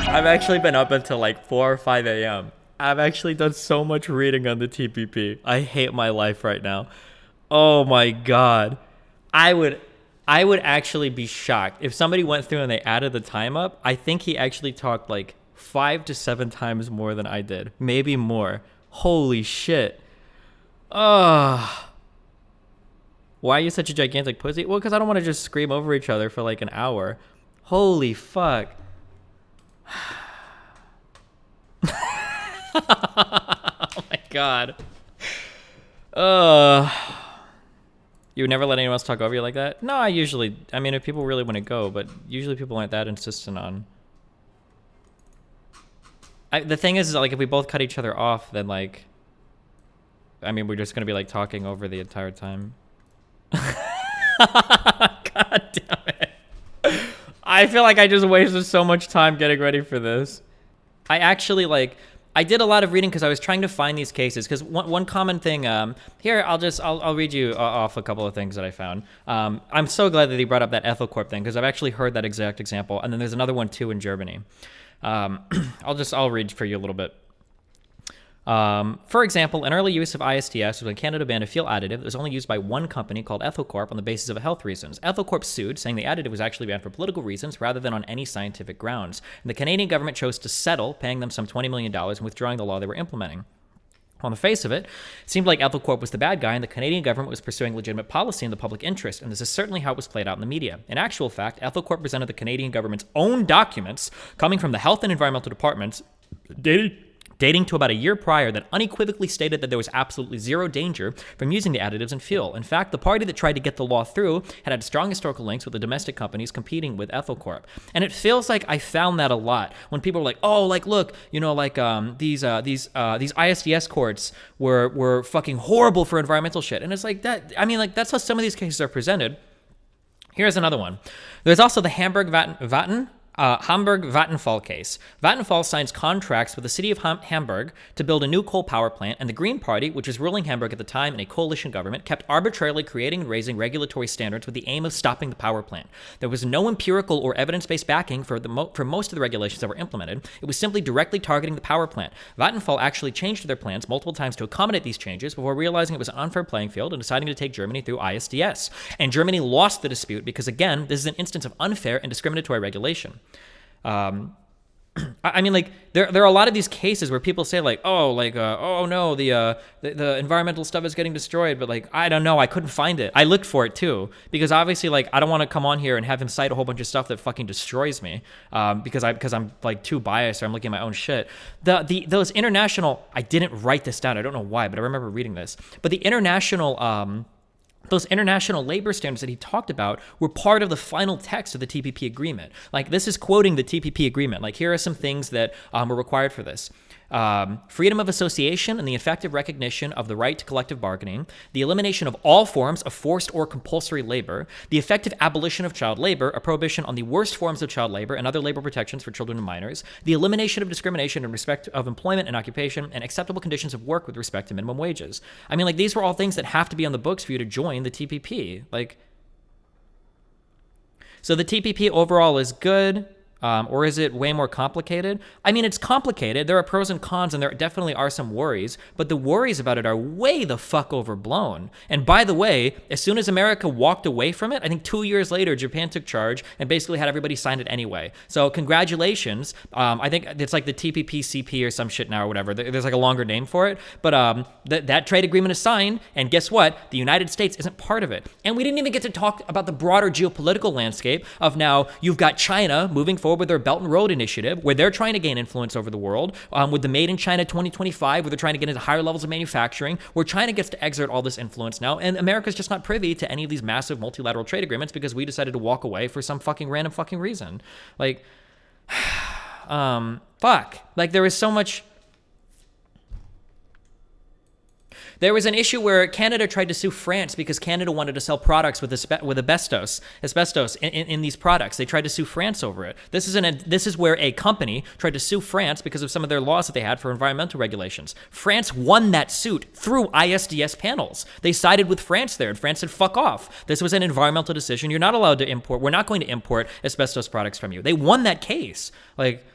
I've actually been up until like 4 or 5 a.m. I've actually done so much reading on the TPP. I hate my life right now. Oh my god. I would I would actually be shocked if somebody went through and they added the time up. I think he actually talked like 5 to 7 times more than I did, maybe more. Holy shit. Ugh. Why are you such a gigantic pussy? Well, because I don't want to just scream over each other for like an hour. Holy fuck. Oh my god. You would never let anyone else talk over you like that? No, I mean, if people really want to go, but usually people aren't that insistent on. The thing is like, if we both cut each other off, then like, I mean, we're just going to be like talking over the entire time. God damn it. I feel like I just wasted so much time getting ready for this. I actually like, I did a lot of reading because I was trying to find these cases. Because one common thing, here, I'll read you off a couple of things that I found. I'm so glad that he brought up that Ethel Corp thing because I've actually heard that exact example. And then there's another one too in Germany. I'll read for you a little bit. For example, an early use of ISDS was when Canada banned a fuel additive that was only used by one company called Ethel Corp on the basis of health reasons. Ethel Corp sued, saying the additive was actually banned for political reasons rather than on any scientific grounds. And the Canadian government chose to settle, paying them some $20 million and withdrawing the law they were implementing. On the face of it, it seemed like Ethel Corp was the bad guy and the Canadian government was pursuing legitimate policy in the public interest, and this is certainly how it was played out in the media. In actual fact, Ethel Corp presented the Canadian government's own documents coming from the Health and Environmental Departments dating to about a year prior that unequivocally stated that there was absolutely zero danger from using the additives in fuel. In fact, the party that tried to get the law through had strong historical links with the domestic companies competing with Ethel Corp. And it feels like I found that a lot when people were like, oh, like, look, you know, like these ISDS courts were fucking horrible for environmental shit. And it's like that, I mean, like, that's how some of these cases are presented. Here's another one. There's also the Hamburg Vattenfall case. Vattenfall signs contracts with the city of Hamburg to build a new coal power plant, and the Green Party, which was ruling Hamburg at the time in a coalition government, kept arbitrarily creating and raising regulatory standards with the aim of stopping the power plant. There was no empirical or evidence-based backing for most of the regulations that were implemented. It was simply directly targeting the power plant. Vattenfall actually changed their plans multiple times to accommodate these changes before realizing it was an unfair playing field and deciding to take Germany through ISDS. And Germany lost the dispute because, again, this is an instance of unfair and discriminatory regulation. I mean, like, there are a lot of these cases where people say, like, oh, like, oh no, the environmental stuff is getting destroyed, but like, I don't know, I couldn't find it. I looked for it too, because obviously, like, I don't want to come on here and have him cite a whole bunch of stuff that fucking destroys me, because I'm like too biased or I'm looking at my own shit. Those international, I didn't write this down, I don't know why, but I remember reading this, but the international, those international labor standards that he talked about were part of the final text of the TPP agreement. Like, this is quoting the TPP agreement. Like, here are some things that were required for this. Freedom of association and the effective recognition of the right to collective bargaining, the elimination of all forms of forced or compulsory labor, the effective abolition of child labor, a prohibition on the worst forms of child labor and other labor protections for children and minors, the elimination of discrimination in respect of employment and occupation, and acceptable conditions of work with respect to minimum wages. I mean, like, these were all things that have to be on the books for you to join the TPP. Like, so the TPP overall is good. Or is it way more complicated? I mean, it's complicated. There are pros and cons, and there definitely are some worries, but the worries about it are way the fuck overblown. And by the way, as soon as America walked away from it, I think 2 years later, Japan took charge and basically had everybody sign it anyway. So congratulations. I think it's like the TPP-CP or some shit now or whatever. There's like a longer name for it. But that trade agreement is signed, and guess what? The United States isn't part of it. And we didn't even get to talk about the broader geopolitical landscape of now you've got China moving forward with their Belt and Road Initiative, where they're trying to gain influence over the world, with the Made in China 2025, where they're trying to get into higher levels of manufacturing, where China gets to exert all this influence now, and America's just not privy to any of these massive multilateral trade agreements because we decided to walk away for some fucking random fucking reason. Like, fuck. Like, there is so much. There was an issue where Canada tried to sue France because Canada wanted to sell products with asbestos in these products. They tried to sue France over it. This is where a company tried to sue France because of some of their laws that they had for environmental regulations. France won that suit through ISDS panels. They sided with France there, and France said, fuck off. This was an environmental decision. You're not allowed to import. We're not going to import asbestos products from you. They won that case. Like,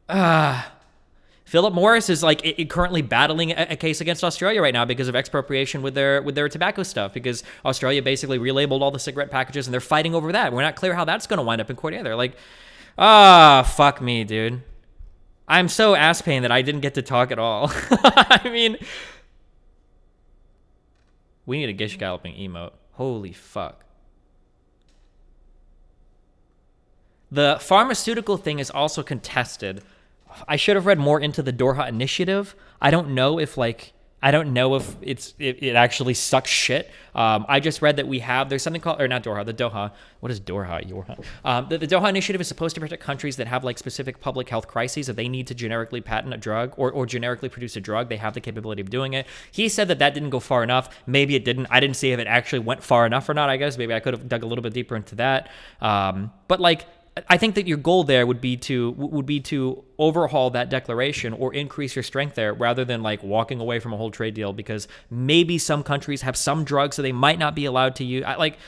Philip Morris is like currently battling a case against Australia right now because of expropriation with their tobacco stuff, because Australia basically relabeled all the cigarette packages and they're fighting over that. We're not clear how that's going to wind up in court either. Like, fuck me, dude. I'm so ass pain that I didn't get to talk at all. I mean, we need a gish galloping emote. Holy fuck. The pharmaceutical thing is also contested. I should have read more into the Doha initiative. I don't know if it actually sucks shit. I just read that there's something called, or not Doha, the Doha. What is Doha? The Doha initiative is supposed to protect countries that have like specific public health crises that they need to generically patent a drug or generically produce a drug. They have the capability of doing it. He said that didn't go far enough. Maybe it didn't. I didn't see if it actually went far enough or not, I guess. Maybe I could have dug a little bit deeper into that. But like, I think that your goal there would be to overhaul that declaration or increase your strength there, rather than like walking away from a whole trade deal because maybe some countries have some drugs that they might not be allowed to use. 5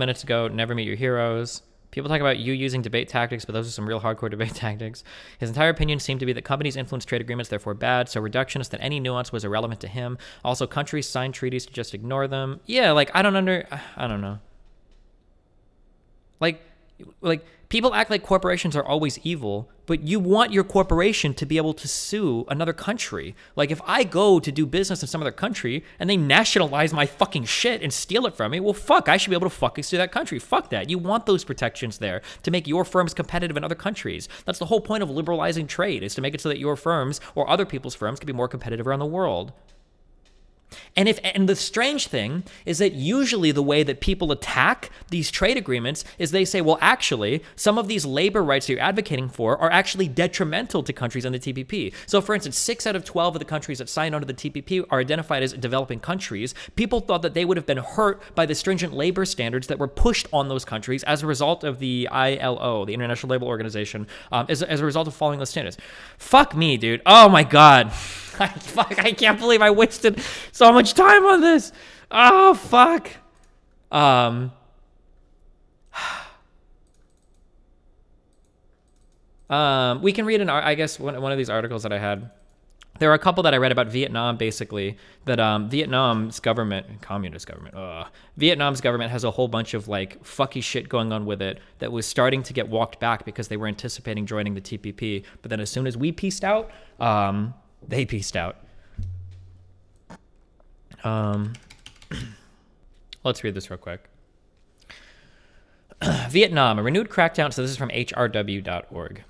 minutes ago, never meet your heroes. People talk about you using debate tactics, but those are some real hardcore debate tactics. His entire opinion seemed to be that companies influence trade agreements, therefore bad, so reductionist that any nuance was irrelevant to him. Also, countries sign treaties to just ignore them. Yeah, like, I don't know. Like people act like corporations are always evil, but you want your corporation to be able to sue another country. Like, if I go to do business in some other country and they nationalize my fucking shit and steal it from me, well, fuck, I should be able to fucking sue that country. Fuck that. You want those protections there to make your firms competitive in other countries. That's the whole point of liberalizing trade, is to make it so that your firms or other people's firms can be more competitive around the world. And the strange thing is that usually the way that people attack these trade agreements is they say, well, actually, some of these labor rights that you're advocating for are actually detrimental to countries on the TPP. So, for instance, 6 out of 12 of the countries that signed onto the TPP are identified as developing countries. People thought that they would have been hurt by the stringent labor standards that were pushed on those countries as a result of the ILO, the International Labour Organization, as a result of following those standards. Fuck me, dude. Oh, my God. I can't believe I wasted so much time on this. Oh, fuck. We can read I guess one of these articles that I had. There are a couple that I read about Vietnam, basically, that Vietnam's government, Vietnam's government has a whole bunch of like fucky shit going on with it that was starting to get walked back because they were anticipating joining the TPP. But then as soon as we pieced out, they pieced out. Let's read this real quick. Vietnam, a renewed crackdown. So this is from hrw.org.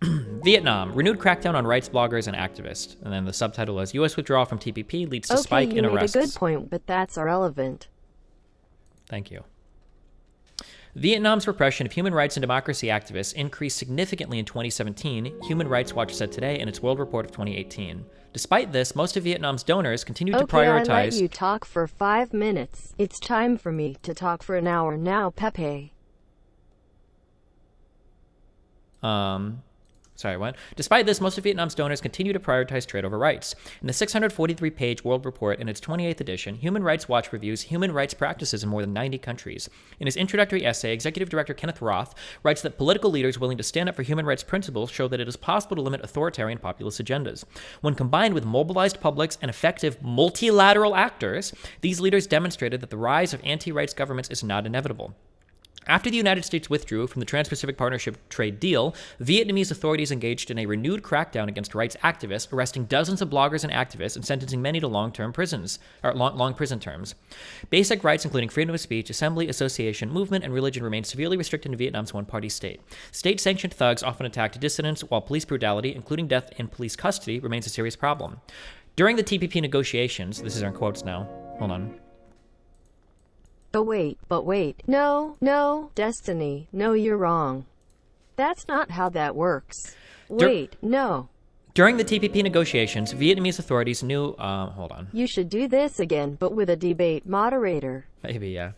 Vietnam, renewed crackdown on rights bloggers and activists. And then the subtitle is U.S. withdrawal from TPP leads to spike in arrests. Okay, you made a good point, but that's irrelevant. Thank you. Vietnam's repression of human rights and democracy activists increased significantly in 2017, Human Rights Watch said today in its World Report of 2018. Despite this, most of Vietnam's donors continued to prioritize... Okay, I let you talk for 5 minutes. It's time for me to talk for an hour now, Pepe. Sorry, what? Despite this, most of Vietnam's donors continue to prioritize trade over rights. In the 643-page World Report, in its 28th edition, Human Rights Watch reviews human rights practices in more than 90 countries. In his introductory essay, Executive Director Kenneth Roth writes that political leaders willing to stand up for human rights principles show that it is possible to limit authoritarian populist agendas. When combined with mobilized publics and effective multilateral actors, these leaders demonstrated that the rise of anti-rights governments is not inevitable. After the United States withdrew from the Trans-Pacific Partnership trade deal, Vietnamese authorities engaged in a renewed crackdown against rights activists, arresting dozens of bloggers and activists and sentencing many to long prison terms. Basic rights, including freedom of speech, assembly, association, movement, and religion, remain severely restricted in Vietnam's one-party state. State-sanctioned thugs often attack dissidents, while police brutality, including death in police custody, remains a serious problem. During the TPP negotiations, this is in quotes now, hold on. But wait, no, Destiny, no, you're wrong. That's not how that works. No. During the TPP negotiations, Vietnamese authorities knew, hold on. You should do this again, but with a debate moderator. Maybe, yeah.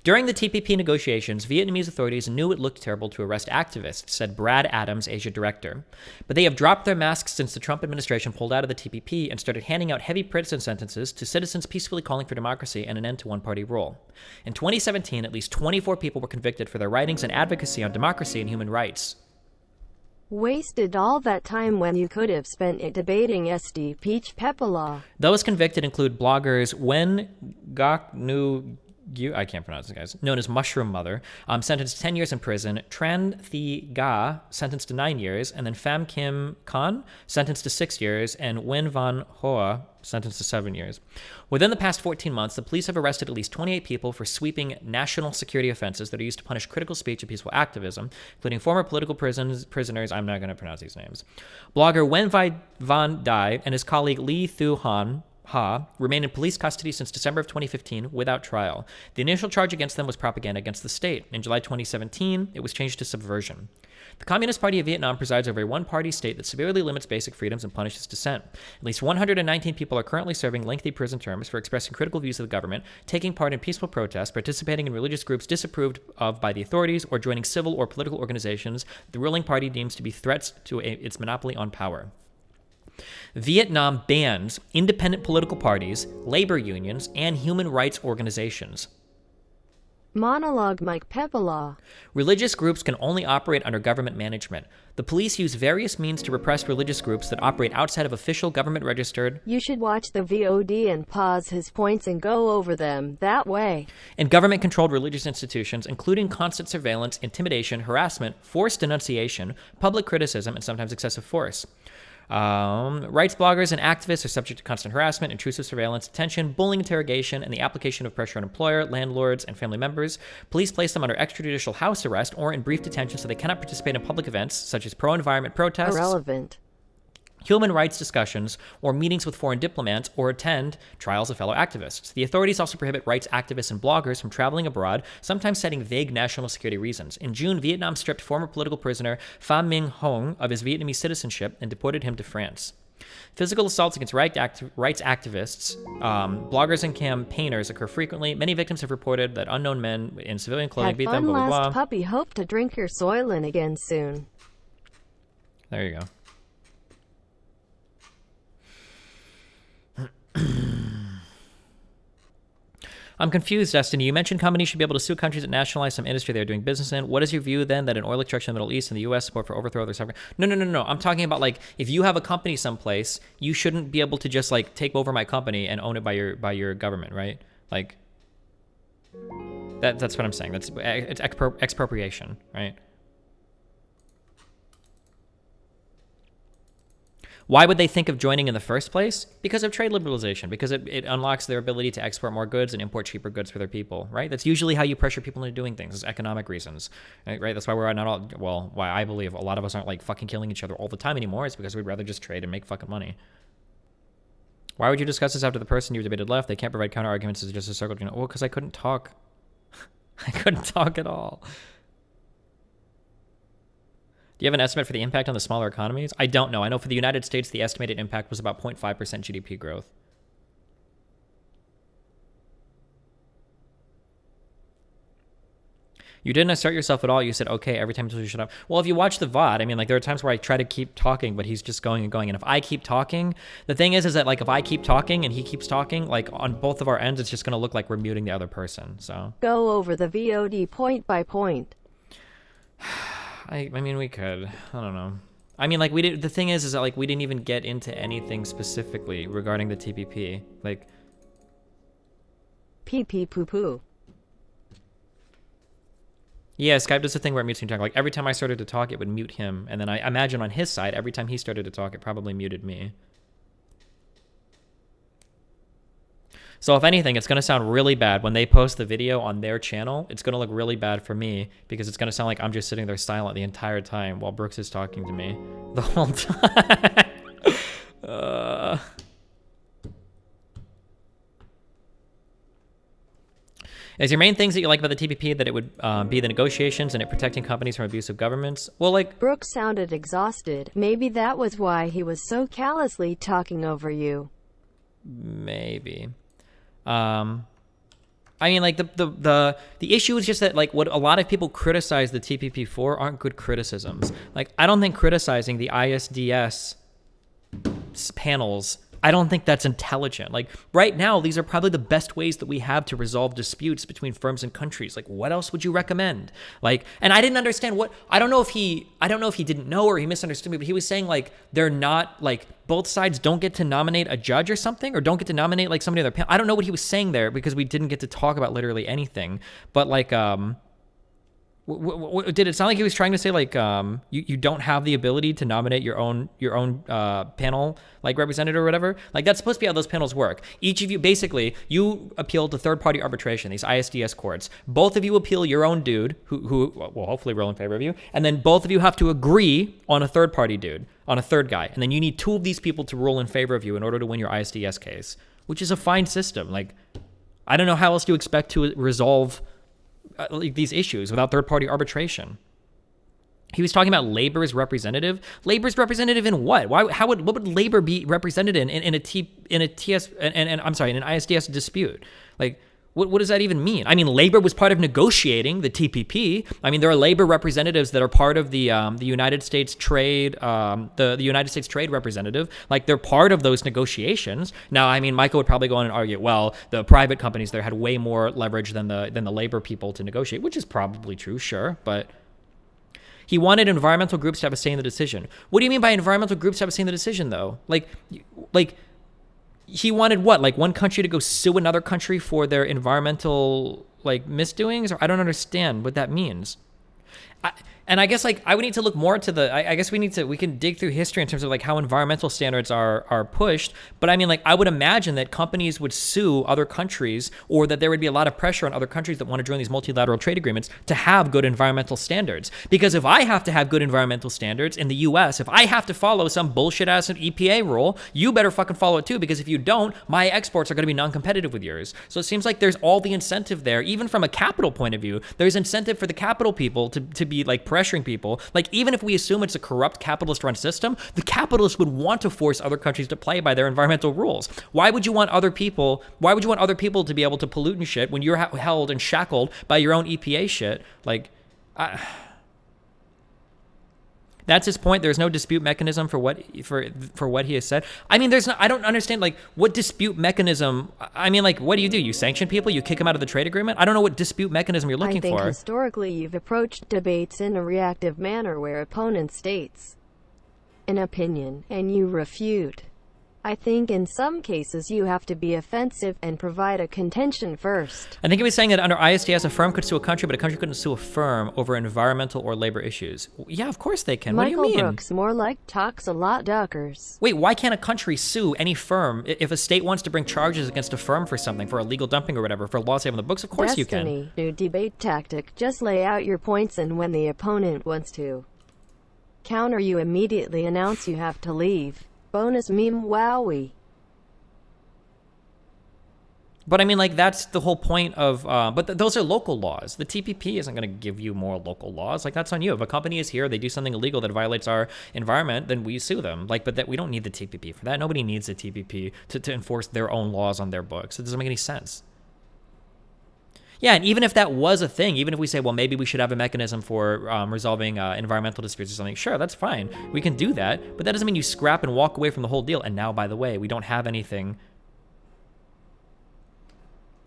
During the TPP negotiations, Vietnamese authorities knew it looked terrible to arrest activists, said Brad Adams, Asia director. But they have dropped their masks since the Trump administration pulled out of the TPP and started handing out heavy prison sentences to citizens peacefully calling for democracy and an end to one-party rule. In 2017, at least 24 people were convicted for their writings and advocacy on democracy and human rights. Wasted all that time when you could have spent it debating SD Peach Pepala. Those convicted include bloggers Wen Gok Nu, I can't pronounce it, guys, known as Mushroom Mother, sentenced 10 years in prison, Tran Thi Ga, sentenced to 9 years, and then Pham Kim Khan, sentenced to 6 years, and Wen Van Hoa, sentenced to 7 years. Within the past 14 months, the police have arrested at least 28 people for sweeping national security offenses that are used to punish critical speech and peaceful activism, including former political prisoners, I'm not going to pronounce these names. Blogger Wen Van Dai and his colleague Lee Thu Han Ha remained in police custody since December of 2015 without trial. The initial charge against them was propaganda against the state. In July 2017, it was changed to subversion. The Communist Party of Vietnam presides over a one-party state that severely limits basic freedoms and punishes dissent. At least 119 people are currently serving lengthy prison terms for expressing critical views of the government, taking part in peaceful protests, participating in religious groups disapproved of by the authorities, or joining civil or political organizations the ruling party deems to be threats to its monopoly on power. Vietnam bans independent political parties, labor unions, and human rights organizations. Monologue Mike Pepala. Religious groups can only operate under government management. The police use various means to repress religious groups that operate outside of official government-registered. You should watch the VOD and pause his points and go over them that way. And government-controlled religious institutions, including constant surveillance, intimidation, harassment, forced denunciation, public criticism, and sometimes excessive force. Rights bloggers and activists are subject to constant harassment, intrusive surveillance, detention, bullying, interrogation, and the application of pressure on employer, landlords, and family members. Police place them under extrajudicial house arrest or in brief detention so they cannot participate in public events such as pro-environment protests, Irrelevant. human rights discussions, or meetings with foreign diplomats, or attend trials of fellow activists. The authorities also prohibit rights activists and bloggers from traveling abroad, sometimes citing vague national security reasons. In June, Vietnam stripped former political prisoner Pham Minh Hong of his Vietnamese citizenship and deported him to France. Physical assaults against rights activists, bloggers, and campaigners occur frequently. Many victims have reported that unknown men in civilian clothing beat them, blah, blah, blah. Last puppy, hope to drink your soylent again soon. There you go. I'm confused, Destiny. You mentioned companies should be able to sue countries that nationalize some industry they're doing business in. What is your view then that an oil extraction in the Middle East and the U.S. support for overthrow of their sovereign? No. I'm talking about, like, if you have a company someplace, you shouldn't be able to just, like, take over my company and own it by your government, right? Like, that's what I'm saying. It's expropriation, right? Why would they think of joining in the first place? Because of trade liberalization, because it unlocks their ability to export more goods and import cheaper goods for their people, right? That's usually how you pressure people into doing things, is economic reasons, right? That's why we're not all, well, why I believe a lot of us aren't like fucking killing each other all the time anymore. It's because we'd rather just trade and make fucking money. Why would you discuss this after the person you debated left? They can't provide counter arguments. It's just a circle. Well, because I couldn't talk. I couldn't talk at all. Do you have an estimate for the impact on the smaller economies? I don't know. I know for the United States, the estimated impact was about 0.5% GDP growth. You didn't assert yourself at all. You said, okay, every time you shut up. Well, if you watch the VOD, I mean, like, there are times where I try to keep talking, but he's just going and going. And if I keep talking, the thing is that, like, if I keep talking and he keeps talking, like, on both of our ends, it's just going to look like we're muting the other person, so. Go over the VOD point by point. I mean, we could. I don't know. I mean, like, the thing is that, like, we didn't even get into anything specifically regarding the TPP. Like, Pee pee poo poo. yeah, Skype does the thing where it mutes me talking. Like, every time I started to talk, it would mute him. And then I imagine on his side, every time he started to talk, it probably muted me. So if anything, it's going to sound really bad when they post the video on their channel. It's going to look really bad for me because it's going to sound like I'm just sitting there silent the entire time while Brooks is talking to me the whole time. Is your main things that you like about the TPP that it would be the negotiations and it protecting companies from abusive governments? Well, like... Brooks sounded exhausted. Maybe that was why he was so callously talking over you. Maybe. I mean, like the issue is just that like what a lot of people criticize the TPP for aren't good criticisms. Like I don't think criticizing the ISDS panels, I don't think that's intelligent. Like right now, these are probably the best ways that we have to resolve disputes between firms and countries. Like what else would you recommend? Like, and I didn't understand I don't know if he didn't know or he misunderstood me, but he was saying like they're not like both sides don't get to nominate a judge or something, or don't get to nominate like somebody on their panel. I don't know what he was saying there because we didn't get to talk about literally anything. But like, did it sound like he was trying to say like you don't have the ability to nominate your own panel like representative or whatever? Like that's supposed to be how those panels work. Each of you basically you appeal to third party arbitration, these ISDS courts. Both of you appeal your own dude who will hopefully rule in favor of you, and then both of you have to agree on a third party dude, on a third guy, and then you need two of these people to rule in favor of you in order to win your ISDS case, which is a fine system. Like I don't know how else you expect to resolve these issues without third-party arbitration. He was talking about labor's representative. Labor's representative in what? What would labor be represented in an ISDS dispute? Like, what does that even mean? I mean, labor was part of negotiating the TPP. I mean, there are labor representatives that are part of the United States trade, the United States trade representative. Like, they're part of those negotiations. Now, I mean, Michael would probably go on and argue, well, the private companies there had way more leverage than the labor people to negotiate, which is probably true, sure, but he wanted environmental groups to have a say in the decision. What do you mean by environmental groups have a say in the decision, though? Like. He wanted what? Like one country to go sue another country for their environmental like misdoings? Or I don't understand what that means. And I guess like I would need to look more to I guess we can dig through history in terms of like how environmental standards are pushed. But I mean, like I would imagine that companies would sue other countries, or that there would be a lot of pressure on other countries that want to join these multilateral trade agreements to have good environmental standards. Because if I have to have good environmental standards in the US, if I have to follow some bullshit ass EPA rule, you better fucking follow it too, because if you don't, my exports are going to be non-competitive with yours. So it seems like there's all the incentive there, even from a capital point of view. There's incentive for the capital people to be like pressuring people. Like even if we assume it's a corrupt capitalist run system, the capitalists would want to force other countries to play by their environmental rules. Why would you want other people to be able to pollute and shit when you're held and shackled by your own EPA shit? Like that's his point. There's no dispute mechanism for what he has said. I mean, I don't understand like what dispute mechanism. I mean, like what do? You sanction people? You kick them out of the trade agreement? I don't know what dispute mechanism you're looking for. I think historically you've approached debates in a reactive manner where opponent states an opinion and you refute. I think in some cases you have to be offensive and provide a contention first. I think he was saying that under ISDS, a firm could sue a country, but a country couldn't sue a firm over environmental or labor issues. Yeah, of course they can. Michael What do you mean? Brooks, more like talks a lot duckers. Wait, why can't a country sue any firm if a state wants to bring charges against a firm for something, for illegal dumping or whatever, for laws on the books? Of course you can. Destiny, new debate tactic. Just lay out your points, and when the opponent wants to counter, you immediately announce you have to leave. Bonus meme wowie. But I mean, like, that's the whole point of, those are local laws. The TPP isn't going to give you more local laws. Like, that's on you. If a company is here, they do something illegal that violates our environment, then we sue them. Like, but that we don't need the TPP for that. Nobody needs the TPP to enforce their own laws on their books. It doesn't make any sense. Yeah, and even if that was a thing, even if we say, well, maybe we should have a mechanism for resolving environmental disputes or something, sure, that's fine. We can do that, but that doesn't mean you scrap and walk away from the whole deal. And now, by the way, we don't have anything.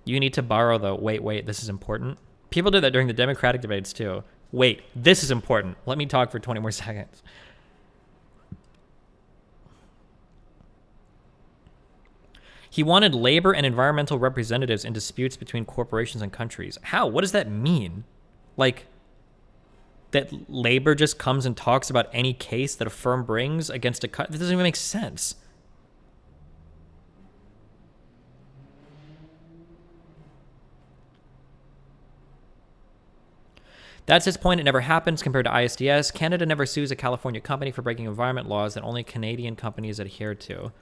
You need to borrow the, wait, this is important. People did that during the Democratic debates too. Wait, this is important. Let me talk for 20 more seconds. He wanted labor and environmental representatives in disputes between corporations and countries. How? What does that mean? Like, that labor just comes and talks about any case that a firm brings against a country? That doesn't even make sense. That's his point. It never happens compared to ISDS. Canada never sues a California company for breaking environment laws that only Canadian companies adhere to.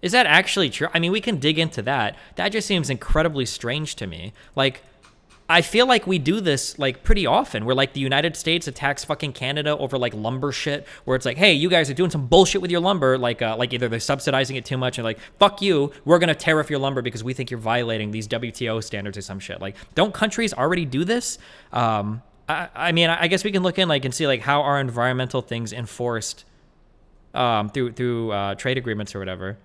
Is that actually true? I mean, we can dig into that. That just seems incredibly strange to me. Like, I feel like we do this like pretty often, where like the United States attacks fucking Canada over like lumber shit, where it's like, hey, you guys are doing some bullshit with your lumber, like either they're subsidizing it too much and like, fuck you, we're gonna tariff your lumber because we think you're violating these WTO standards or some shit. Like, don't countries already do this? I mean, I guess we can look in like and see like how are environmental things enforced through trade agreements or whatever.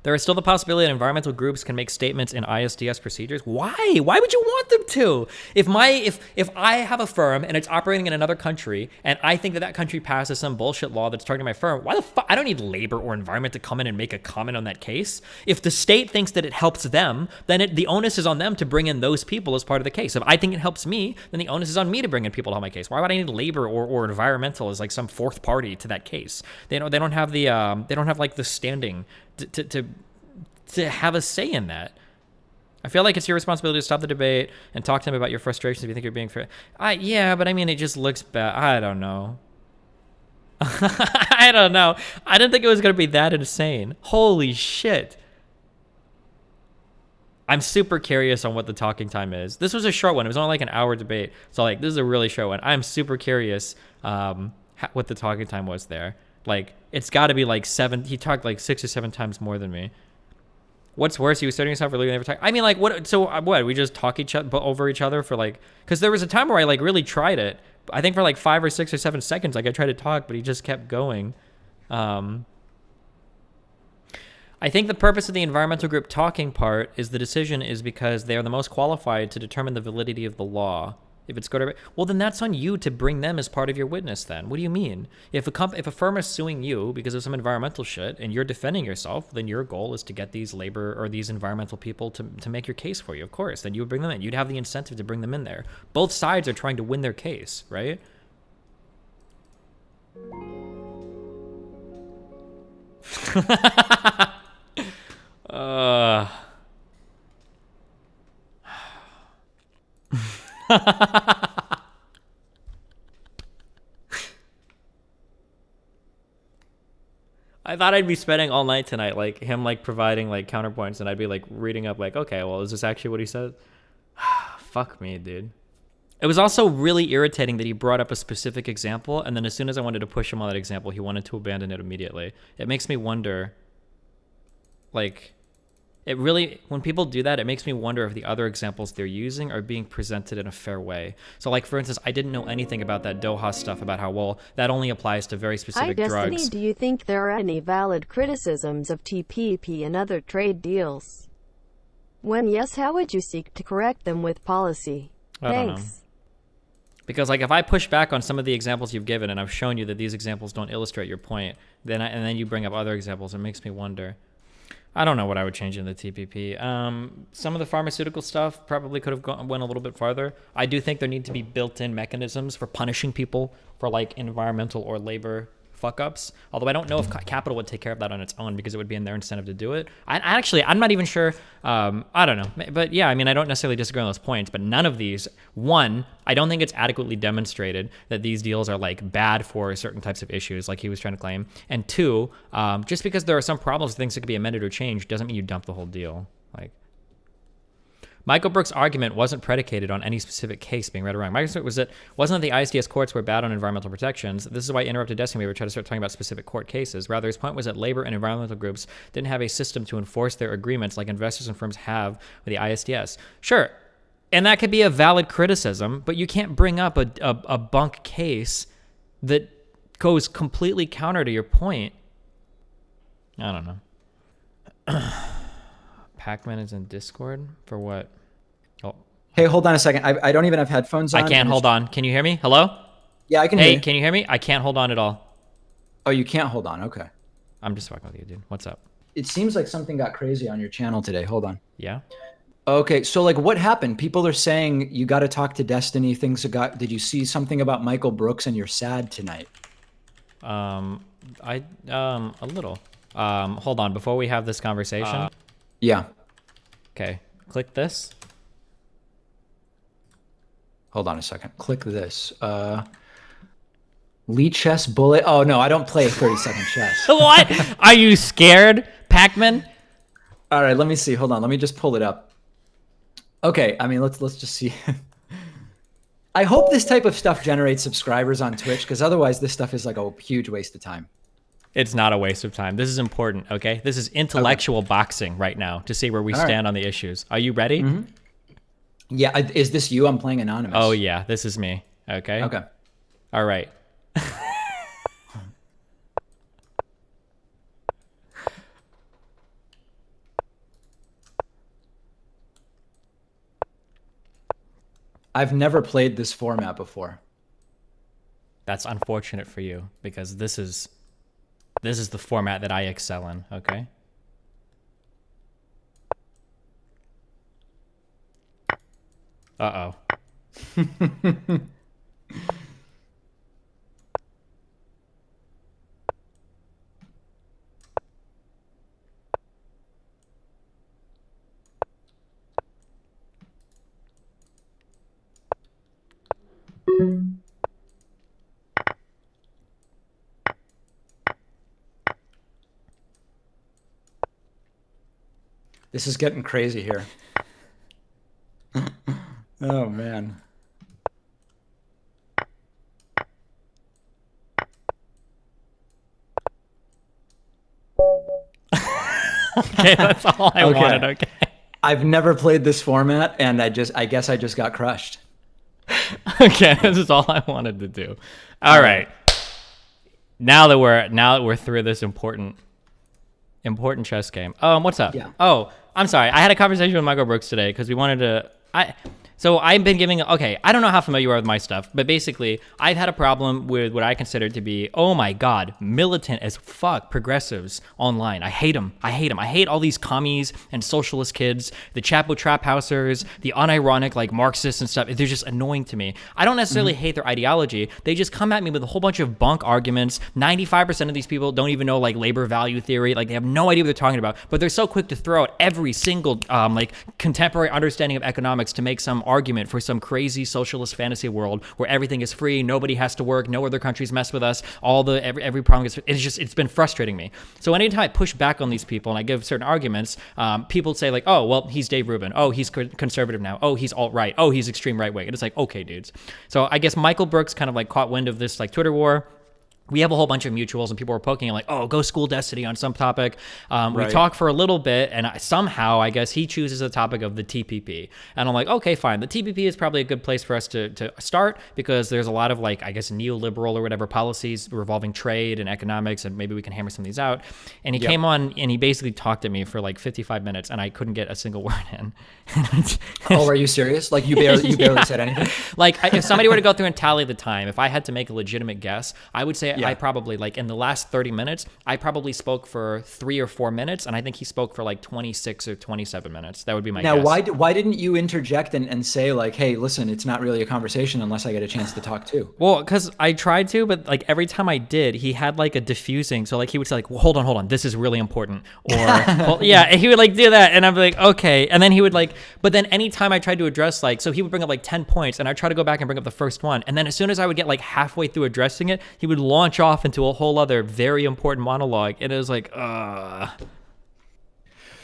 There is still the possibility that environmental groups can make statements in ISDS procedures. Why? Why would you want them to? If I have a firm and it's operating in another country and I think that country passes some bullshit law that's targeting my firm, why the fuck? I don't need labor or environment to come in and make a comment on that case. If the state thinks that it helps them, then the onus is on them to bring in those people as part of the case. If I think it helps me, then the onus is on me to bring in people to help my case. Why would I need labor or environmental as like some fourth party to that case? They don't have the standing to have a say in that. I feel like it's your responsibility to stop the debate and talk to them about your frustrations if you think you're being fair. Yeah, but I mean, it just looks bad. I don't know. I don't know. I didn't think it was going to be that insane. Holy shit. I'm super curious on what the talking time is. This was a short one. It was only like an hour debate. So like, this is a really short one. I'm super curious what the talking time was there. Like, it's got to be like 7. He talked like 6 or 7 times more than me. What's worse? He was starting himself for leaving every time. I mean, like, what? So what? We just talk over each other for like, because there was a time where I like really tried it. I think for like 5 or 6 or 7 seconds, like I tried to talk, but he just kept going. I think the purpose of the environmental group talking part is the decision is because they are the most qualified to determine the validity of the law. If it's good or bad, well, then that's on you to bring them as part of your witness then. What do you mean? If a firm is suing you because of some environmental shit and you're defending yourself, then your goal is to get these labor or these environmental people to make your case for you, of course. Then you would bring them in. You'd have the incentive to bring them in there. Both sides are trying to win their case, right? I thought I'd be spending all night tonight, like him like providing like counterpoints, and I'd be like reading up like, okay, well, is this actually what he said? Fuck me, dude. It was also really irritating that he brought up a specific example, and then as soon as I wanted to push him on that example, he wanted to abandon it immediately. It makes me wonder, like, it really, when people do that, it makes me wonder if the other examples they're using are being presented in a fair way. So like, for instance, I didn't know anything about that Doha stuff about how, well, that only applies to very specific Destiny, drugs. do you think there are any valid criticisms of TPP and other trade deals? When yes, how would you seek to correct them with policy? I don't know. Because like, if I push back on some of the examples you've given and I've shown you that these examples don't illustrate your point, then you bring up other examples, it makes me wonder. I don't know what I would change in the TPP. Some of the pharmaceutical stuff probably could have went a little bit farther. I do think there need to be built-in mechanisms for punishing people for like environmental or labor fuck-ups. Although I don't know if capital would take care of that on its own because it would be in their incentive to do it. I'm not even sure. I don't know. But yeah, I mean, I don't necessarily disagree on those points, but none of these, one, I don't think it's adequately demonstrated that these deals are like bad for certain types of issues like he was trying to claim. And two, just because there are some problems, things that could be amended or changed doesn't mean you dump the whole deal. Like, Michael Brooks' argument wasn't predicated on any specific case being read or wrong. Michael's argument wasn't that the ISDS courts were bad on environmental protections. This is why I interrupted Destiny. We were trying to start talking about specific court cases. Rather, his point was that labor and environmental groups didn't have a system to enforce their agreements like investors and firms have with the ISDS. Sure, and that could be a valid criticism, but you can't bring up a bunk case that goes completely counter to your point. I don't know. Pakman is in Discord for what? Oh. Hey, hold on a second. I don't even have headphones on. I can't hold on. Can you hear me? Hello? Yeah, I can hear you. Hey, can you hear me? I can't hold on at all. Oh, you can't hold on. Okay. I'm just fucking with you, dude. What's up? It seems like something got crazy on your channel today. Hold on. Yeah? Okay, so like what happened? People are saying you got to talk to Destiny. Did you see something about Michael Brooks and you're sad tonight? A little. Hold on. Before we have this conversation. Yeah. Okay. Click this. Hold on a second. Click this. Lee chess bullet. Oh no, I don't play 30-second chess. What? Are you scared, Pakman? All right, let me see. Hold on. Let me just pull it up. Okay, I mean, let's just see. I hope this type of stuff generates subscribers on Twitch, because otherwise this stuff is like a huge waste of time. It's not a waste of time. This is important, okay? This is intellectual boxing right now to see where we stand on the issues. Are you ready? Yeah, is this you? I'm playing anonymous. Oh, yeah, this is me, okay? Okay. All right. I've never played this format before. That's unfortunate for you because this is the format that I excel in, okay? Uh-oh. This is getting crazy here. Oh, man. Okay, that's all I wanted, okay? I've never played this format, and I guess I just got crushed. Okay, this is all I wanted to do. All right. Now that we're through this important chess game. What's up? Yeah. Oh, I'm sorry. I had a conversation with Michael Brooks today because we wanted to. So I've been giving. Okay, I don't know how familiar you are with my stuff, but basically, I've had a problem with what I consider to be, oh my god, militant as fuck progressives online. I hate them. I hate all these commies and socialist kids, the Chapo trap housers, the unironic like Marxists and stuff. They're just annoying to me. I don't necessarily hate their ideology. They just come at me with a whole bunch of bunk arguments. 95% of these people don't even know like labor value theory. Like they have no idea what they're talking about, but they're so quick to throw out every single like contemporary understanding of economics to make some argument for some crazy socialist fantasy world where everything is free, nobody has to work, no other countries mess with us, every problem it's been frustrating me. So anytime I push back on these people and I give certain arguments, people say like, oh well, he's Dave Rubin, oh he's conservative now, oh he's alt-right, oh he's extreme right wing, and it's like, okay dudes. So I guess Michael Brooks kind of like caught wind of this like Twitter war. We have a whole bunch of mutuals and people were poking like, oh, go school Destiny on some topic. We talk for a little bit and somehow I guess he chooses the topic of the TPP. And I'm like, okay, fine. The TPP is probably a good place for us to start because there's a lot of like, I guess, neoliberal or whatever policies revolving trade and economics and maybe we can hammer some of these out. And he came on and he basically talked to me for like 55 minutes and I couldn't get a single word in. Oh, are you serious? Like you barely said anything? Like if somebody were to go through and tally the time, if I had to make a legitimate guess, I would say I probably, like in the last 30 minutes, I probably spoke for 3 or 4 minutes, and I think he spoke for like 26 or 27 minutes. That would be my guess. Now, why didn't you interject and say like, hey, listen, it's not really a conversation unless I get a chance to talk too? Well, because I tried to, but like every time I did, he had like a diffusing. So like he would say like, well, hold on, this is really important. Or, well, yeah, and he would like do that, and I'd be like, okay. And then he would like, but then anytime I tried to address like, so he would bring up like 10 points, and I'd try to go back and bring up the first one. And then as soon as I would get like halfway through addressing it, he would launch off into a whole other very important monologue. And it was like,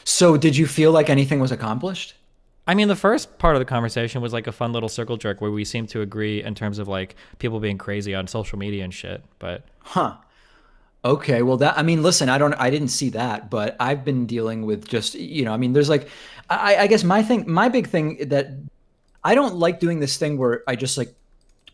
So did you feel like anything was accomplished? I mean, the first part of the conversation was like a fun little circle jerk where we seemed to agree in terms of like people being crazy on social media and shit. But okay, well I mean, listen, I didn't see that, but I've been dealing with just, I mean, there's like, I guess my big thing that I don't like doing this thing where I just like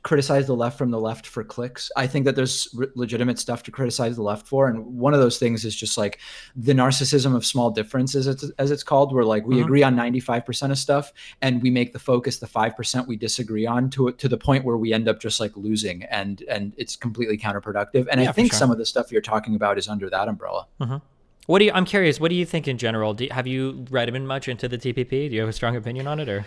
criticize the left from the left for clicks. I think that there's legitimate stuff to criticize the left for. And one of those things is just like the narcissism of small differences, as it's called, where like we agree on 95% of stuff and we make the focus the 5% we disagree on to the point where we end up just like losing and it's completely counterproductive. And I think some of the stuff you're talking about is under that umbrella. I'm curious, what do you think in general? Have you read much into the TPP? Do you have a strong opinion on it or?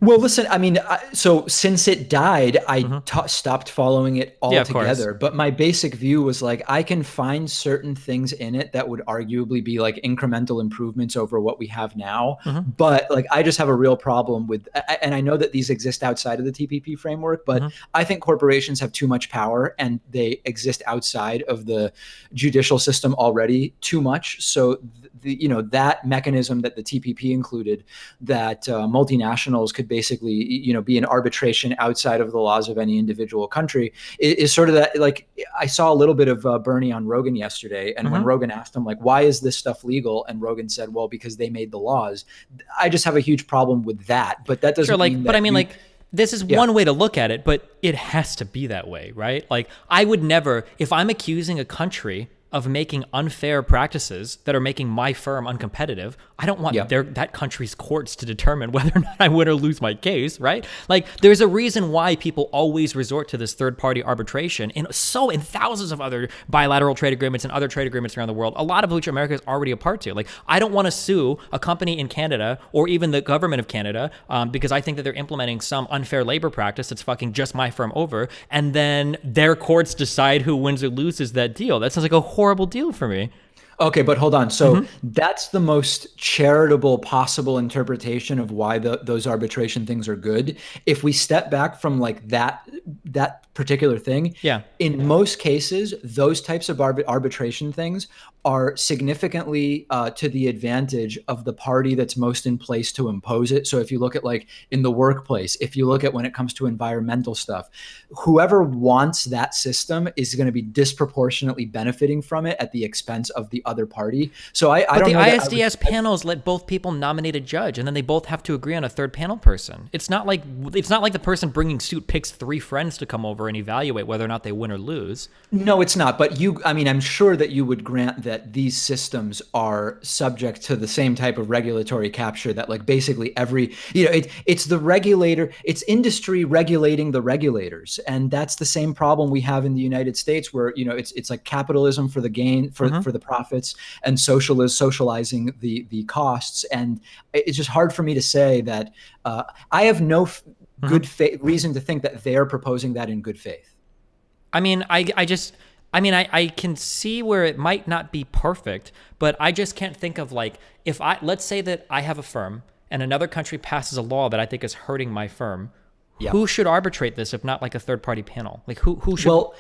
Well, listen, I mean, so since it died, I stopped following it Yeah, of course. altogether. But my basic view was like, I can find certain things in it that would arguably be like incremental improvements over what we have now. Hmm. But like, I just have a real problem with, and I know that these exist outside of the TPP framework, but Hmm. I think corporations have too much power and they exist outside of the judicial system already too much. So, that mechanism that the TPP included, that multinationals could basically be in arbitration outside of the laws of any individual country, is sort of that. Like, I saw a little bit of Bernie on Rogan yesterday, and when Hmm. Rogan asked him like, why is this stuff legal, and Rogan said, well, because they made the laws. I just have a huge problem with that, but that Sure, doesn't mean but I that mean, you this is yeah. one way to look at it, but it has to be that way, right? Like, I would never, if I'm accusing a country of making unfair practices that are making my firm uncompetitive, I don't want Yeah. that country's courts to determine whether or not I win or lose my case, right? Like, there's a reason why people always resort to this third-party arbitration in thousands of other bilateral trade agreements and other trade agreements around the world, a lot of which America is already a part to. Like, I don't want to sue a company in Canada or even the government of Canada because I think that they're implementing some unfair labor practice that's fucking just my firm over, and then their courts decide who wins or loses that deal. That sounds like a horrible deal for me. Okay, but hold on. So that's the most charitable possible interpretation of why those arbitration things are good. If we step back from like that particular thing, Yeah. in most cases, those types of arbitration things are significantly to the advantage of the party that's most in place to impose it. So if you look at like in the workplace, if you look at when it comes to environmental stuff, whoever wants that system is going to be disproportionately benefiting from it at the expense of the other party. So I But don't the know that ISDS panels let both people nominate a judge, and then they both have to agree on a third panel person. It's not like the person bringing suit picks 3 friends to come over and evaluate whether or not they win or lose. No, it's not. But I mean, I'm sure that you would grant that these systems are subject to the same type of regulatory capture that like basically it's the regulator, it's industry regulating the regulators. And that's the same problem we have in the United States where, it's like capitalism for the gain, for the profits, and socializing the costs. And it's just hard for me to say that I have no good reason to think that they're proposing that in good faith. I mean, I can see where it might not be perfect, but I just can't think of like, let's say that I have a firm and another country passes a law that I think is hurting my firm. Yeah. Who should arbitrate this if not like a third party panel? Like who should? Well,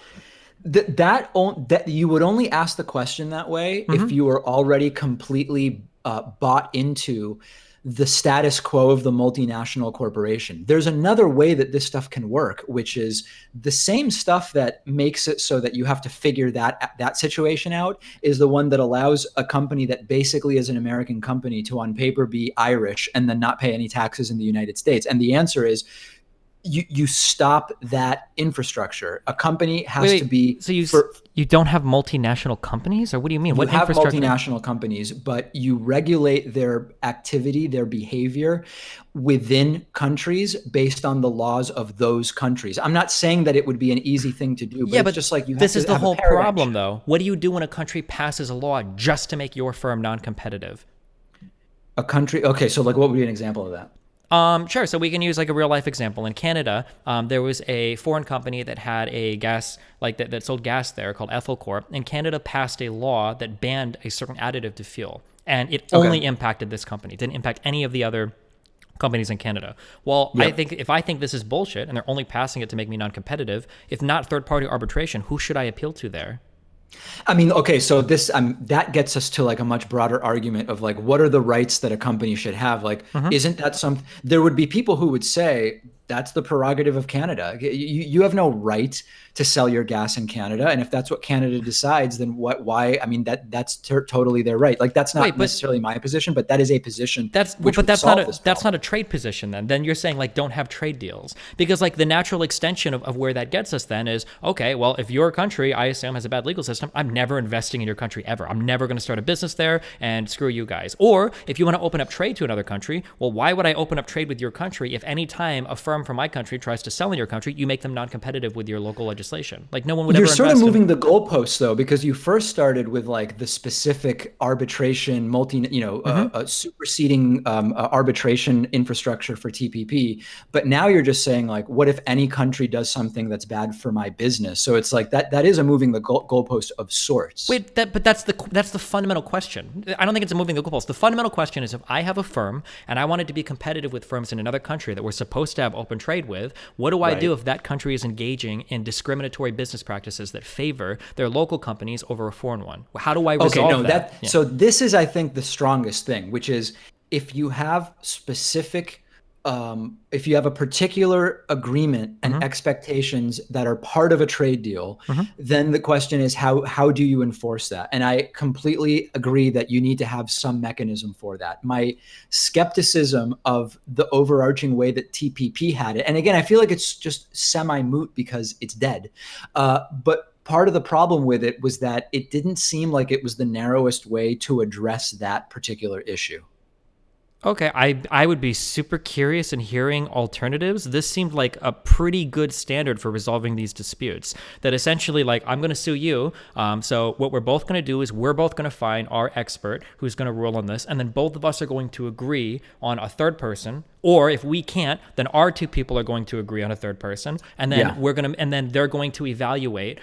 that you would only ask the question that way if you were already completely bought into the status quo of the multinational corporation. There's another way that this stuff can work, which is the same stuff that makes it so that you have to figure that situation out is the one that allows a company that basically is an American company to on paper be Irish and then not pay any taxes in the United States. And the answer is you stop that infrastructure. A company has to be. So you don't have multinational companies, or what do you mean? You What have infrastructure? multinational companies, but you regulate their activity, their behavior within countries based on the laws of those countries. I'm not saying that it would be an easy thing to do, but it's just like you have this to is the have a whole paradigm problem, shift. though. What do you do when a country passes a law just to make your firm non-competitive? A country. Okay, so like, what would be an example of that? Sure. So we can use like a real life example. In Canada, there was a foreign company that had a gas, like that sold gas there called Ethel Corp. And Canada passed a law that banned a certain additive to fuel. And it only impacted this company. It didn't impact any of the other companies in Canada. Well, Yep. if I think this is bullshit and they're only passing it to make me non-competitive, if not third-party arbitration, who should I appeal to there? I mean, okay, so that gets us to like a much broader argument of like, what are the rights that a company should have? Like, isn't that there would be people who would say that's the prerogative of Canada. You have no right to sell your gas in Canada. And if that's what Canada decides, then why? I mean, that's totally their right. Like, that's not necessarily my position, but that is a position. That's not a trade position then. Then you're saying like don't have trade deals, because like the natural extension of where that gets us then is, okay, well, if your country, I assume, has a bad legal system, I'm never investing in your country ever. I'm never going to start a business there, and screw you guys. Or if you want to open up trade to another country, well, why would I open up trade with your country if any time a firm firm from my country tries to sell in your country, you make them non-competitive with your local legislation. Like no one would You're ever sort of invest moving in. the goalposts though, because you first started with like the specific arbitration, superseding arbitration infrastructure for TPP. But now you're just saying like, what if any country does something that's bad for my business? So it's like that is a moving the goalpost of sorts. Wait, but that's the fundamental question. I don't think it's a moving the goalpost. The fundamental question is if I have a firm and I wanted to be competitive with firms in another country that we're supposed to have open trade with, what do I do if that country is engaging in discriminatory business practices that favor their local companies over a foreign one? How do I resolve that? Yeah. So this is, I think, the strongest thing, which is if you have specific if you have a particular agreement and expectations that are part of a trade deal, then the question is how do you enforce that? And I completely agree that you need to have some mechanism for that. My skepticism of the overarching way that TPP had it, and again, I feel like it's just semi-moot because it's dead, but part of the problem with it was that it didn't seem like it was the narrowest way to address that particular issue. Okay, I would be super curious in hearing alternatives. This seemed like a pretty good standard for resolving these disputes. That essentially, like, I'm going to sue you. So what we're both going to do is we're both going to find our expert who's going to rule on this, and then both of us are going to agree on a third person. Or if we can't, then our two people are going to agree on a third person, and then they're going to evaluate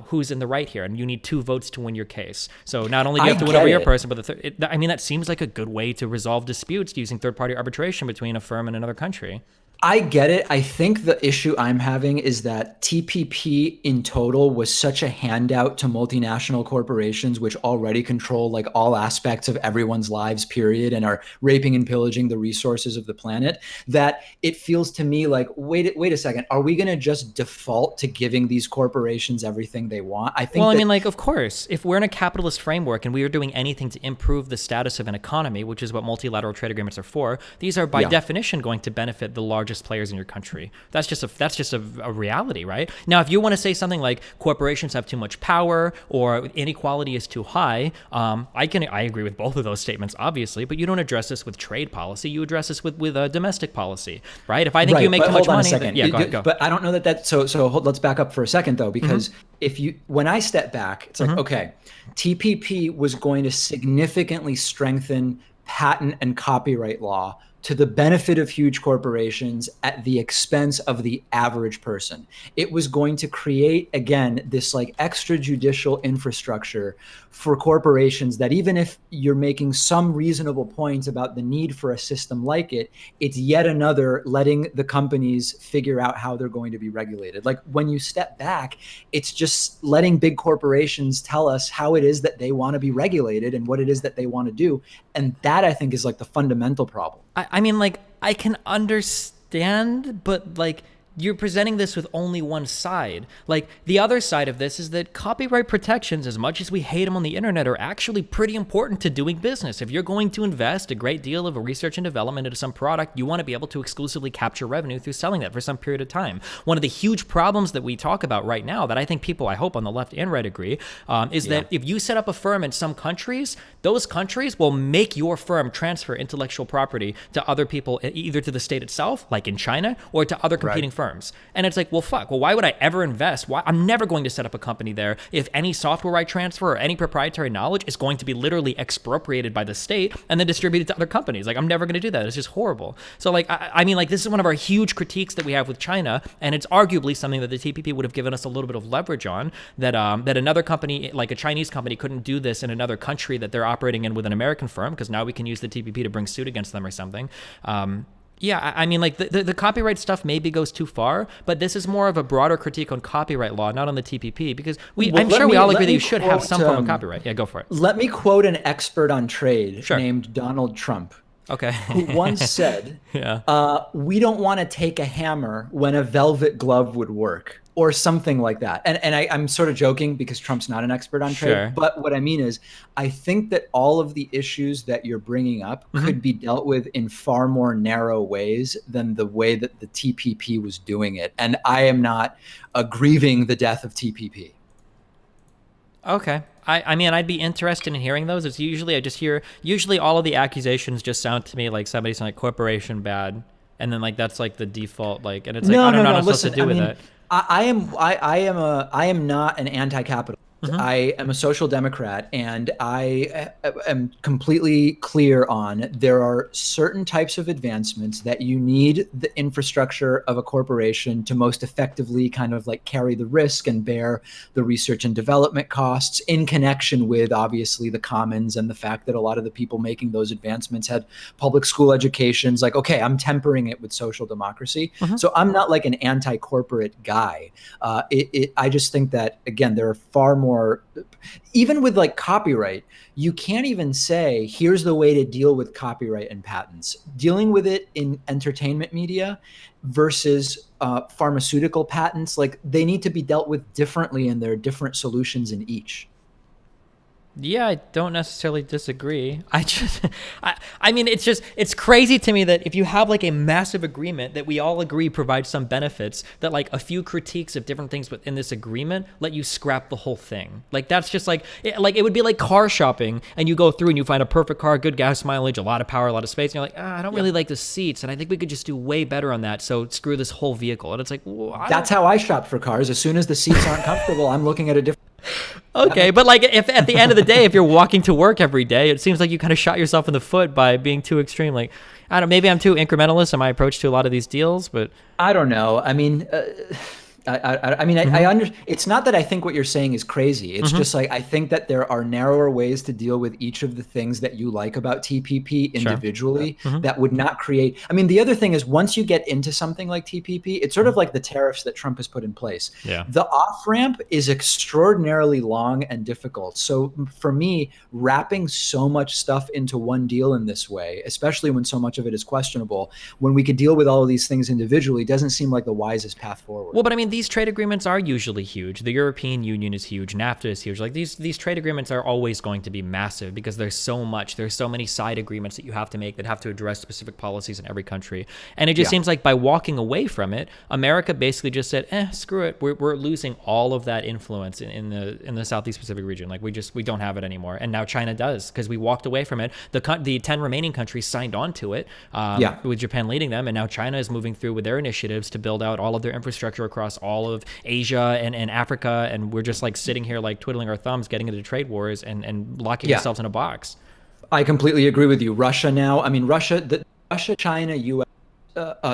who's in the right here. And you need 2 votes to win your case. So not only do you have to win over your person, but that seems like a good way to resolve disputes using third-party arbitration between a firm and another country. I get it. I think the issue I'm having is that TPP in total was such a handout to multinational corporations, which already control like all aspects of everyone's lives, period, and are raping and pillaging the resources of the planet, that it feels to me like, wait a second, are we going to just default to giving these corporations everything they want? I think of course, if we're in a capitalist framework and we are doing anything to improve the status of an economy, which is what multilateral trade agreements are for, these are by definition going to benefit the largest players in your country. That's just a reality, right? Now, if you want to say something like corporations have too much power or inequality is too high, I agree with both of those statements, obviously, but you don't address this with trade policy. You address this with domestic policy, right? If I think you make too much money, go. But I don't know that. So let's back up for a second though, because when I step back, it's like, okay, TPP was going to significantly strengthen patent and copyright law to the benefit of huge corporations at the expense of the average person. It was going to create, again, this like extrajudicial infrastructure for corporations that even if you're making some reasonable points about the need for a system like it, it's yet another letting the companies figure out how they're going to be regulated. Like when you step back, it's just letting big corporations tell us how it is that they want to be regulated and what it is that they want to do. And that I think is like the fundamental problem. I mean, like, I can understand, but like, you're presenting this with only one side. Like, the other side of this is that copyright protections, as much as we hate them on the internet, are actually pretty important to doing business. If you're going to invest a great deal of research and development into some product, you want to be able to exclusively capture revenue through selling that for some period of time. One of the huge problems that we talk about right now that I think people, I hope on the left and right agree, is that if you set up a firm in some countries, those countries will make your firm transfer intellectual property to other people, either to the state itself, like in China, or to other competing firms. And it's like, well, fuck. Well, why would I ever invest? I'm never going to set up a company there if any software I transfer or any proprietary knowledge is going to be literally expropriated by the state and then distributed to other companies. Like, I'm never going to do that. It's just horrible. So, like, I mean, like, this is one of our huge critiques that we have with China, and it's arguably something that the TPP would have given us a little bit of leverage on. That another company, like a Chinese company, couldn't do this in another country that they're operating in with an American firm, because now we can use the TPP to bring suit against them or something. Yeah, I mean, like, the copyright stuff maybe goes too far, but this is more of a broader critique on copyright law, not on the TPP, because I'm sure we all agree that you should have some form of copyright. Yeah, go for it. Let me quote an expert on trade named Donald Trump. Okay. Who once said, we don't want to take a hammer when a velvet glove would work, or something like that. And I'm sort of joking because Trump's not an expert on trade. But what I mean is, I think that all of the issues that you're bringing up could be dealt with in far more narrow ways than the way that the TPP was doing it. And I am not grieving the death of TPP. Okay. I mean, I'd be interested in hearing those. It's usually all of the accusations just sound to me like somebody saying like corporation bad, and then like that's like the default, like, and it's like I don't know what I'm supposed to do with that. I am not an anti-capitalist. I am a social democrat, and I am completely clear on there are certain types of advancements that you need the infrastructure of a corporation to most effectively kind of like carry the risk and bear the research and development costs in connection with obviously the commons and the fact that a lot of the people making those advancements had public school educations. Like, okay, I'm tempering it with social democracy. So I'm not like an anti-corporate guy. I just think that, again, there are far more, even with like copyright, you can't even say, here's the way to deal with copyright and patents. Dealing with it in entertainment media versus pharmaceutical patents, like they need to be dealt with differently, and there are different solutions in each. Yeah, I don't necessarily disagree. I mean, it's crazy to me that if you have like a massive agreement that we all agree provides some benefits, that like a few critiques of different things within this agreement let you scrap the whole thing. Like that's just like it would be like car shopping, and you go through and you find a perfect car, good gas mileage, a lot of power, a lot of space, and you're like, I don't really like the seats, and I think we could just do way better on that. So screw this whole vehicle. And it's like, that's how I shop for cars. As soon as the seats aren't comfortable, I'm looking at a different. Okay, but like if at the end of the day, if you're walking to work every day, it seems like you kind of shot yourself in the foot by being too extreme. Like, I don't, maybe I'm too incrementalist in my approach to a lot of these deals, but I don't know. I mean, I understand. It's not that I think what you're saying is crazy. It's just like I think that there are narrower ways to deal with each of the things that you like about TPP individually that would not create. I mean, the other thing is once you get into something like TPP, it's sort of like the tariffs that Trump has put in place. Yeah. The off ramp is extraordinarily long and difficult. So for me, wrapping so much stuff into one deal in this way, especially when so much of it is questionable, when we could deal with all of these things individually, doesn't seem like the wisest path forward. Well, but I mean, these trade agreements are usually huge. The European Union is huge. NAFTA is huge. Like these trade agreements are always going to be massive because there's so much. There's so many side agreements that you have to make that have to address specific policies in every country. And it just seems like by walking away from it, America basically just said, screw it. We're losing all of that influence in the Southeast Pacific region. Like we don't have it anymore. And now China does because we walked away from it. The 10 remaining countries signed on to it with Japan leading them. And now China is moving through with their initiatives to build out all of their infrastructure across all of Asia and Africa, and we're just like sitting here like twiddling our thumbs, getting into trade wars and locking ourselves in a box. I completely agree with you. Russia now, I mean, Russia, China, U.S.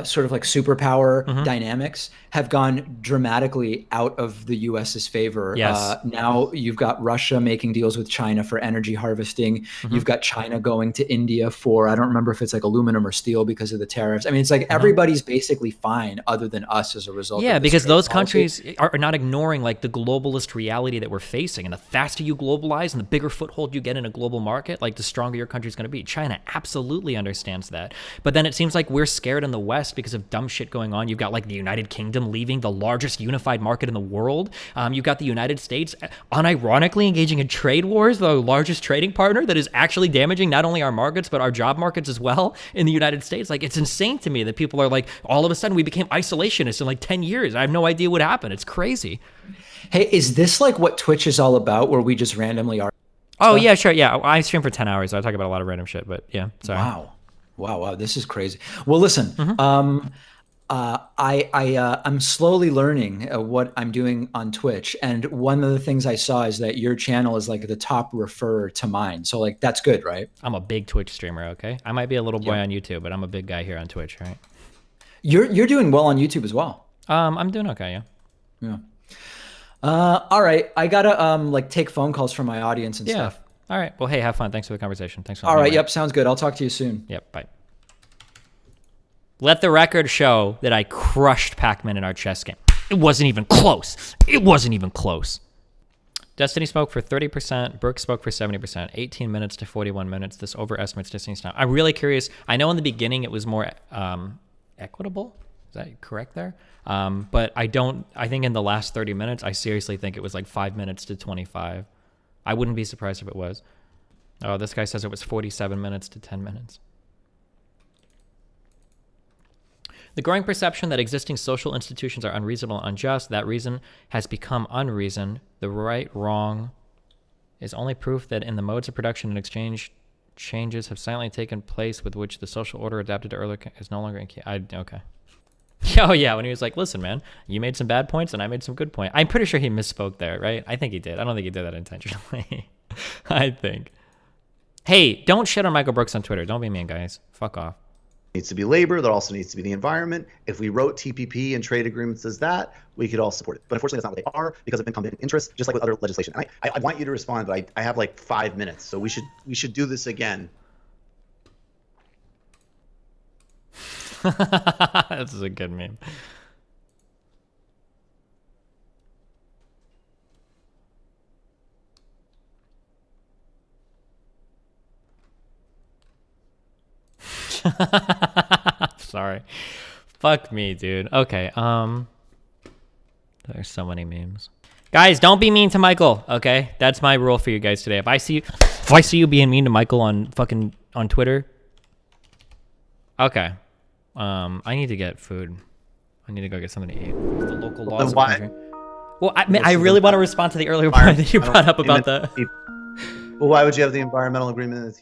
Sort of like superpower dynamics have gone dramatically out of the U.S.'s favor. Yes. Now you've got Russia making deals with China for energy harvesting. You've got China going to India for, I don't remember if it's like aluminum or steel because of the tariffs. I mean, it's like everybody's basically fine other than us as a result. Yeah, of this because those policy. countries are not ignoring like the globalist reality that we're facing. And the faster you globalize and the bigger foothold you get in a global market, like the stronger your country's going to be. China absolutely understands that. But then it seems like we're scared in the West because of dumb shit going on. You've got like the United Kingdom leaving the largest unified market in the world. You've got the United States unironically engaging in trade wars, the largest trading partner that is actually damaging not only our markets, but our job markets as well in the United States. Like it's insane to me that people are like, all of a sudden we became isolationists in like 10 years. I have no idea what happened. It's crazy. Hey, is this like what Twitch is all about where we just randomly are? Oh yeah, sure. Yeah. I stream for 10 hours. So I talk about a lot of random shit, but yeah, sorry. Wow, this is crazy. Well, listen, I'm slowly learning what I'm doing on Twitch, and one of the things I saw is that your channel is like the top referrer to mine. So like that's good, right? I'm a big Twitch streamer. Okay, I might be a little boy on YouTube, but I'm a big guy here on Twitch, right? You're doing well on YouTube as well. I'm doing okay. Yeah. All right, I gotta like take phone calls from my audience and stuff. All right. Well, hey, have fun. Thanks for the conversation. Thanks for All right. Yep. Sounds good. I'll talk to you soon. Yep. Bye. Let the record show that I crushed Pakman in our chess game. It wasn't even close. Destiny spoke for 30%. Burke spoke for 70%. 18 minutes to 41 minutes. This overestimates Destiny's time. I'm really curious. I know in the beginning it was more equitable. Is that correct there? But I think in the last 30 minutes, I seriously think it was like 5 minutes to 25. I wouldn't be surprised if it was. Oh, this guy says it was 47 minutes to 10 minutes. The growing perception that existing social institutions are unreasonable and unjust, that reason has become unreason. The right, wrong is only proof that in the modes of production and exchange, changes have silently taken place with which the social order adapted to earlier is no longer in key. Okay. Oh yeah, when he was like, listen, man, you made some bad points and I made some good points. I'm pretty sure he misspoke there, right? I think he did. I don't think he did that intentionally. I think. Hey, don't shit on Michael Brooks on Twitter. Don't be mean, guys. Fuck off. Needs to be labor. There also needs to be the environment. If we wrote TPP and trade agreements as that, we could all support it. But unfortunately, that's not what they are because of incumbent interests, just like with other legislation. And I want you to respond, but I have like 5 minutes, so we should do this again. This is a good meme. Sorry. Fuck me, dude. Okay, there's so many memes. Guys, don't be mean to Michael, okay? That's my rule for you guys today. If I see you being mean to Michael on Twitter, okay. I need to get food. I need to go get something to eat. The local laws of the country. Well, I really want to respond to the earlier point that you brought up about the... Well, why would you have the environmental agreement in the TPP?